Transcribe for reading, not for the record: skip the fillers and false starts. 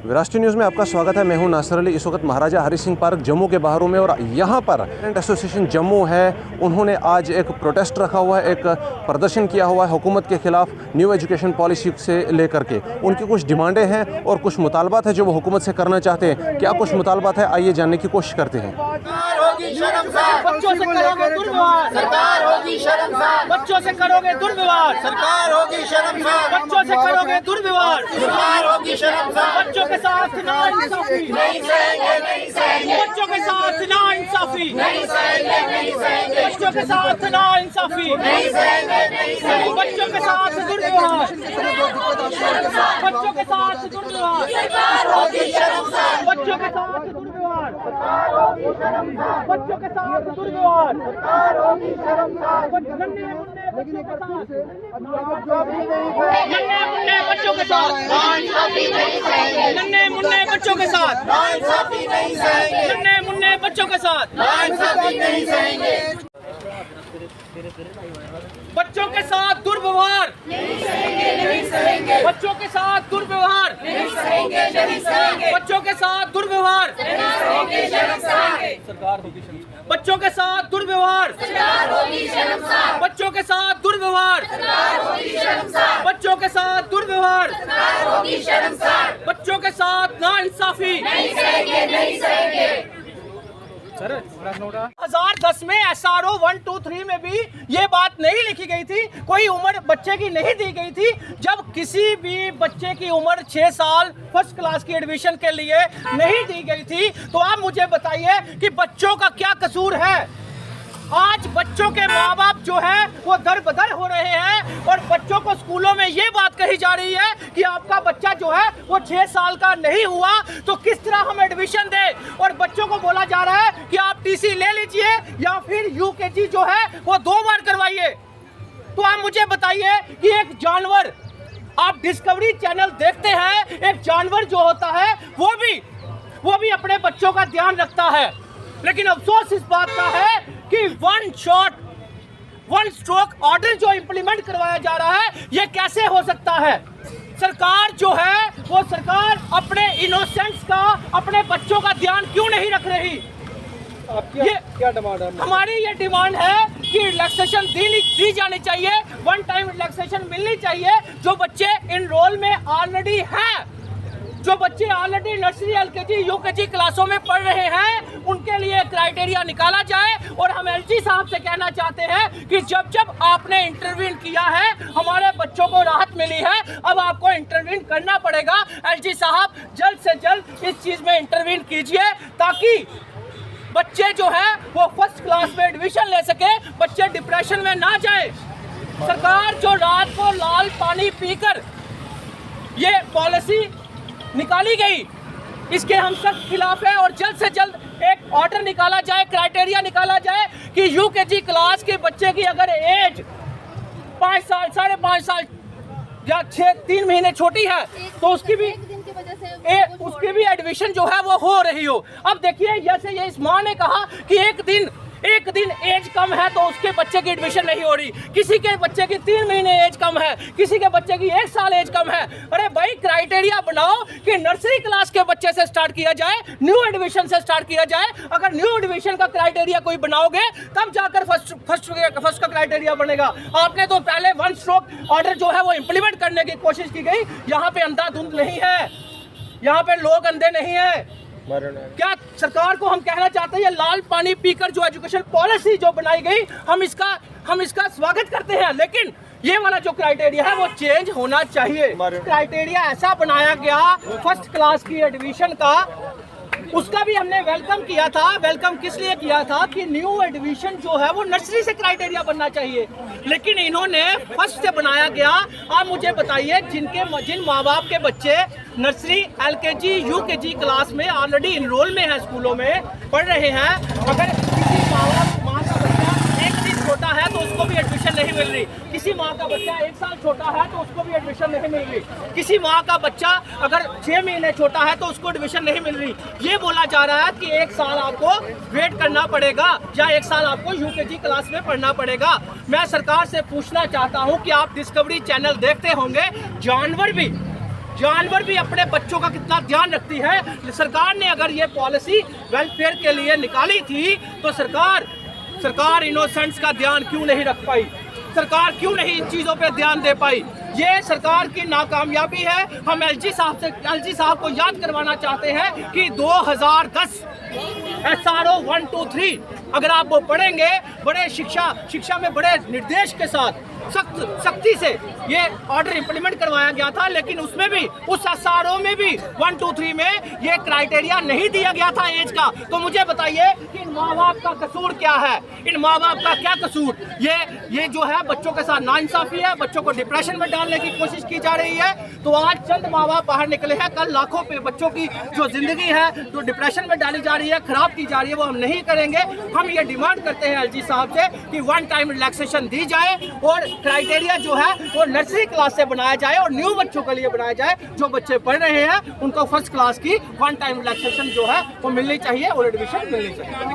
विरासती news में आपका स्वागत है। मैं हूं नासिर अली। इस वक्त महाराजा हरी सिंह पार्क जम्मू के बाहर में और यहां पर पेरेंट एसोसिएशन जम्मू है, उन्होंने आज एक प्रोटेस्ट रखा हुआ है, एक प्रदर्शन किया हुआ है हुकूमत के खिलाफ न्यू एजुकेशन पॉलिसी से लेकर के। उनकी कुछ डिमांडें हैं और कुछ मुतालबात है जो वो हुकूमत से करना चाहते हैं। क्या कुछ मुतालबात है, आइए जानने की कोशिश करते हैं। बच्चों से करोगे दुर्व्यवहार, सरकार होगी शर्मसार। बच्चों से करोगे दुर्व्यवहार, सरकार होगी शर्मसार। बच्चों से करोगे दुर्व्यवहार, सरकार होगी शर्मसार। बच्चों के साथ नाइंसाफी नहीं सहेंगे, नहीं सहेंगे। बच्चों के साथ नाइंसाफी नहीं सहेंगे, नहीं सहेंगे। बच्चों के साथ नाइंसाफी नहीं सहेंगे, नहीं सहेंगे। बच्चों के साथ दुर्व्यवहार, बच्चों के साथ दुर्व्यवहार, सरकार होगी शर्मसार। बच्चों के साथ दुर्व्यवहार, सरकार होगी शर्मसार। बच्चों के साथ दुर्व्यवहार, सरकार होगी शर्मसार। नन्हे मुन्ने बच्चों के साथ, नन्हे मुन्ने बच्चों के साथ नाइंसाफी नहीं सहेंगे। नन्हे मुन्ने बच्चों के साथ नाइंसाफी नहीं सहेंगे। नन्हे मुन्ने बच्चों के साथ नाइंसाफी नहीं सहेंगे। बच्चों के साथ दुर्व्यवहार नहीं सहेंगे, नहीं सहेंगे। बच्चों के साथ दुर्व्यवहार नहीं सहेंगे, नहीं सहेंगे। बच्चों के साथ दुर्व्यवहार नहीं सहेंगे, नहीं सहेंगे। सरकार होगी शर्मसार। बच्चों के साथ दुर्व्यवहार, सरकार होगी शर्मसार। बच्चों के साथ दुर्व्यवहार, सरकार होगी शर्मसार। बच्चों के साथ दुर्व्यवहार, सरकार होगी शर्मसार। बच्चों के साथ नाइंसाफी नहीं सहेंगे, नहीं सहेंगे। 2010 में SRO 123 में भी ये बात नहीं लिखी गई थी, कोई उम्र बच्चे की नहीं दी गई थी। जब किसी भी बच्चे की उम्र 6 साल फर्स्ट क्लास की एडमिशन के लिए नहीं दी गई थी, तो आप मुझे बताइए कि बच्चों का क्या कसूर है। आज बच्चों के माँ बाप जो है वो दर बदर हो रहे हैं और बच्चों को स्कूलों में ये बात कही जा रही है कि आपका बच्चा जो है वो 6 साल का नहीं हुआ तो किस तरह हम एडमिशन दें। और बच्चों को बोला जा रहा है कि आप टीसी ले लीजिए या फिर UKG जो है वो 2 बार करवाइए। तो आप मुझे बताइए कि एक जानवर, आप डिस्कवरी चैनल देखते हैं, एक जानवर जो होता है वो भी अपने बच्चों का ध्यान रखता है, लेकिन अफसोस इस बात का है कि वन स्ट्रोक ऑर्डर जो इंप्लीमेंट करवाया जा रहा है, ये कैसे हो सकता है। सरकार जो है वो सरकार अपने इनोसेंट्स का, अपने बच्चों का ध्यान क्यों नहीं रख रही। ये क्या डिमांड है? हमारी ये डिमांड है कि रिलैक्सेशन दी जानी चाहिए, वन टाइम रिलैक्सेशन मिलनी चाहिए। जो बच्चे इनरोल में ऑलरेडी हैं, जो बच्चे ऑलरेडी नर्सरी LKG UKG क्लासों में पढ़ रहे हैं, उनके लिए क्राइटेरिया निकाला जाए। और हम LG साहब से कहना चाहते हैं कि जब आपने इंटरवीन किया है, हमारे बच्चों को राहत मिली है, अब आपको इंटरवीन करना पड़ेगा। LG साहब जल्द से जल्द इस चीज़ में इंटरवीन कीजिए ताकि बच्चे जो है वो फर्स्ट क्लास में एडमिशन ले सके, बच्चे डिप्रेशन में ना जाए। सरकार जो रात को लाल पानी पीकर ये पॉलिसी निकाली गई, इसके हम सख्त खिलाफ है। और जल्द से जल्द एक ऑर्डर निकाला जाए, क्राइटेरिया निकाला जाए कि UKG क्लास के बच्चे की अगर एज 5 साल, 5.5 साल या 3 महीने छोटी है तो उसकी भी एडमिशन जो है वो हो रही हो। अब देखिए, जैसे ये इस माँ ने कहा कि एक दिन एज कम है तो उसके बच्चे की एडमिशन नहीं हो रही, किसी के बच्चे की 3 महीने एज कम है, किसी के बच्चे की 1 साल एज कम है। अरे भाई, क्राइटेरिया बनाओ कि नर्सरी क्लास के बच्चे से स्टार्ट किया जाए, न्यू एडमिशन से स्टार्ट किया जाए। अगर न्यू एडमिशन का क्राइटेरिया कोई बनाओगे तब जाकर फर्स्ट का क्राइटेरिया बनेगा। आपने तो पहले वन स्ट्रोक ऑर्डर जो है वो इम्प्लीमेंट करने की कोशिश की गई। यहाँ पे अंधाधुंध नहीं है, यहाँ पे लोग अंधे नहीं है। क्या सरकार को हम कहना चाहते हैं, ये लाल पानी पीकर जो एजुकेशन पॉलिसी जो बनाई गई, हम इसका स्वागत करते हैं, लेकिन ये वाला जो क्राइटेरिया है वो चेंज होना चाहिए। क्राइटेरिया ऐसा बनाया गया फर्स्ट क्लास की एडमिशन का, उसका भी हमने वेलकम किया था। वेलकम किस लिए किया था कि न्यू एडमिशन जो है वो नर्सरी से क्राइटेरिया बनना चाहिए, लेकिन इन्होंने फर्स्ट से बनाया गया। आप मुझे बताइए, जिन माँ बाप के बच्चे नर्सरी LKG UKG क्लास में ऑलरेडी इनरोल में है, स्कूलों में पढ़ रहे हैं, अगर किसी माँ का बच्चा 1 दिन छोटा है तो उसको भी एडमिशन नहीं मिल रही, किसी माँ का बच्चा 1 साल छोटा है तो उसको भी एडमिशन नहीं मिल रही, किसी माँ का बच्चा अगर 6 महीने छोटा है तो उसको एडमिशन नहीं मिल रही। ये बोला जा रहा है कि 1 साल आपको वेट करना पड़ेगा या 1 साल आपको UKG क्लास में पढ़ना पड़ेगा। मैं सरकार से पूछना चाहता हूँ कि आप डिस्कवरी चैनल देखते होंगे, जानवर भी जानवर भी अपने बच्चों का कितना ध्यान रखती है। सरकार ने अगर ये पॉलिसी वेलफेयर के लिए निकाली थी तो सरकार इनोसेंट्स का ध्यान क्यों नहीं रख पाई? सरकार क्यों नहीं इन चीज़ों पे ध्यान दे पाई? ये सरकार की नाकामयाबी है। हम एलजी साहब को याद करवाना चाहते हैं कि 2010 SRO 1, 2, 3 अगर आप वो पढ़ेंगे, बड़े शिक्षा में बड़े निर्देश के साथ सख्ती से ये ऑर्डर इंप्लीमेंट करवाया गया था, लेकिन उसमें भी उस SRO में भी 1, 2, 3 में ये क्राइटेरिया नहीं दिया गया था एज का। तो मुझे बताइए कि इन माँ बाप का कसूर क्या है? इन माँ बाप का क्या कसूर? ये जो है बच्चों के साथ नाइंसाफी है, बच्चों को डिप्रेशन में डालने की कोशिश की जा रही है। तो आज चंद माँ बाप बाहर निकले हैं, कल लाखों पे बच्चों की जो जिंदगी है जो डिप्रेशन में डाली जा रही है, खराब की जा रही है, वो हम नहीं करेंगे। हम ये डिमांड करते हैं एलजी साहब से कि 1 टाइम रिलैक्सेशन दी जाए और क्राइटेरिया जो है वो नर्सरी क्लास से बनाया जाए और न्यू बच्चों के लिए बनाया जाए। जो बच्चे पढ़ रहे हैं उनको फर्स्ट क्लास की 1 टाइम रिलैक्सेशन जो है वो मिलनी चाहिए और एडमिशन मिलनी चाहिए।